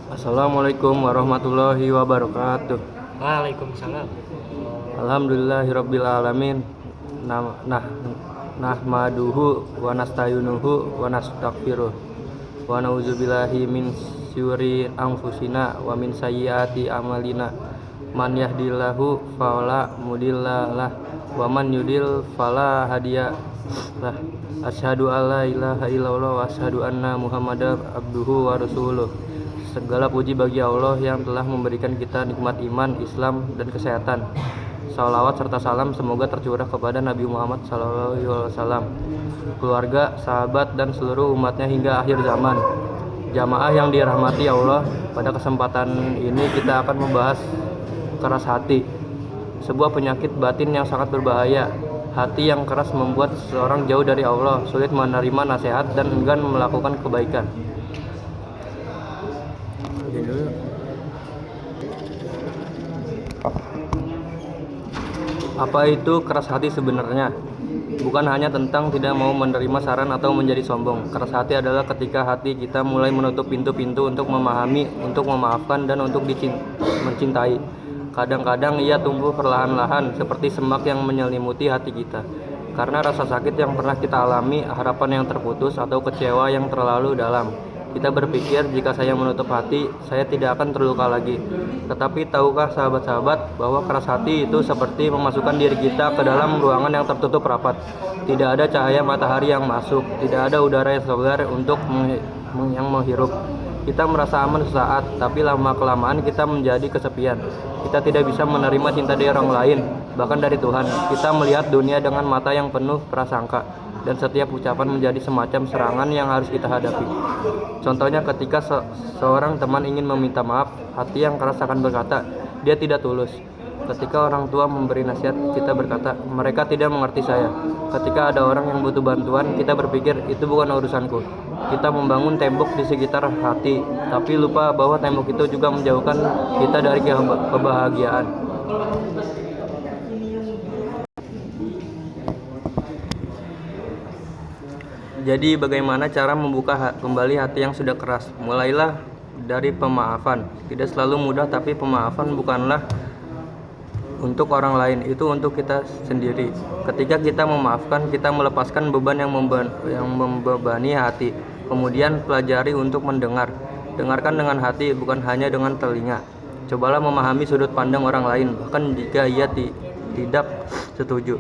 Assalamualaikum warahmatullahi wabarakatuh. Waalaikumsalam. Alhamdulillahirabbil alamin. Nah, nah, nahmaduhu wa nasta'inuhu wa nastaghfiruh. Wa na'udzubillahi min syururi anfusina wa min sayyiati a'malina. Man yahdihillahu fala mudhillalah wa man yudlil fala hadiyalah. Asyhadu alla ilaha illallah wa asyhadu anna Muhammadar abduhu wa rasuluh. Segala puji bagi Allah yang telah memberikan kita nikmat iman, Islam, dan kesehatan. Salawat serta salam semoga tercurah kepada Nabi Muhammad SAW, keluarga, sahabat, dan seluruh umatnya hingga akhir zaman. Jamaah yang dirahmati Allah, pada kesempatan ini kita akan membahas keras hati, sebuah penyakit batin yang sangat berbahaya. Hati yang keras membuat seseorang jauh dari Allah, sulit menerima nasihat, dan enggan melakukan kebaikan. Apa itu keras hati sebenarnya? Bukan hanya tentang tidak mau menerima saran atau menjadi sombong. Keras hati adalah ketika hati kita mulai menutup pintu-pintu untuk memahami, untuk memaafkan, dan untuk mencintai. Kadang-kadang ia tumbuh perlahan-lahan seperti semak yang menyelimuti hati kita. Karena rasa sakit yang pernah kita alami, harapan yang terputus, atau kecewa yang terlalu dalam. Kita berpikir jika saya menutup hati, saya tidak akan terluka lagi. Tetapi tahukah sahabat-sahabat bahwa keras hati itu seperti memasukkan diri kita ke dalam ruangan yang tertutup rapat. Tidak ada cahaya matahari yang masuk, tidak ada udara yang segar untuk yang menghirup. Kita merasa aman sesaat, tapi lama-kelamaan kita menjadi kesepian. Kita tidak bisa menerima cinta dari orang lain, bahkan dari Tuhan. Kita melihat dunia dengan mata yang penuh prasangka, dan setiap ucapan menjadi semacam serangan yang harus kita hadapi. Contohnya ketika seorang teman ingin meminta maaf, hati yang keras akan berkata, dia tidak tulus. Ketika orang tua memberi nasihat, kita berkata, mereka tidak mengerti saya. Ketika ada orang yang butuh bantuan, kita berpikir, itu bukan urusanku. Kita membangun tembok di sekitar hati, tapi lupa bahwa tembok itu juga menjauhkan kita dari kebahagiaan. Jadi bagaimana cara membuka kembali hati yang sudah keras? Mulailah dari pemaafan. Tidak selalu mudah, tapi pemaafan bukanlah untuk orang lain, itu untuk kita sendiri. Ketika kita memaafkan, kita melepaskan beban yang membebani hati. Kemudian pelajari untuk mendengar. Dengarkan dengan hati, bukan hanya dengan telinga. Cobalah memahami sudut pandang orang lain, bahkan jika ia tidak setuju.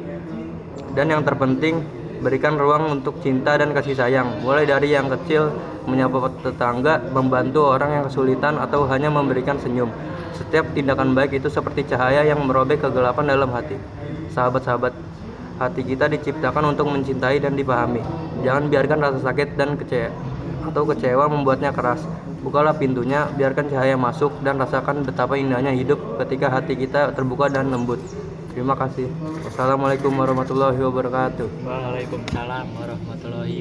Dan yang terpenting, berikan ruang untuk cinta dan kasih sayang. Mulai dari yang kecil, menyapa tetangga, membantu orang yang kesulitan, atau hanya memberikan senyum. Setiap tindakan baik itu seperti cahaya yang merobek kegelapan dalam hati. Sahabat-sahabat, hati kita diciptakan untuk mencintai dan dipahami. Jangan biarkan rasa sakit dan kecewa membuatnya keras. Bukalah pintunya, biarkan cahaya masuk, dan rasakan betapa indahnya hidup ketika hati kita terbuka dan lembut. Terima kasih. Wassalamualaikum warahmatullahi wabarakatuh. Waalaikumsalam warahmatullahi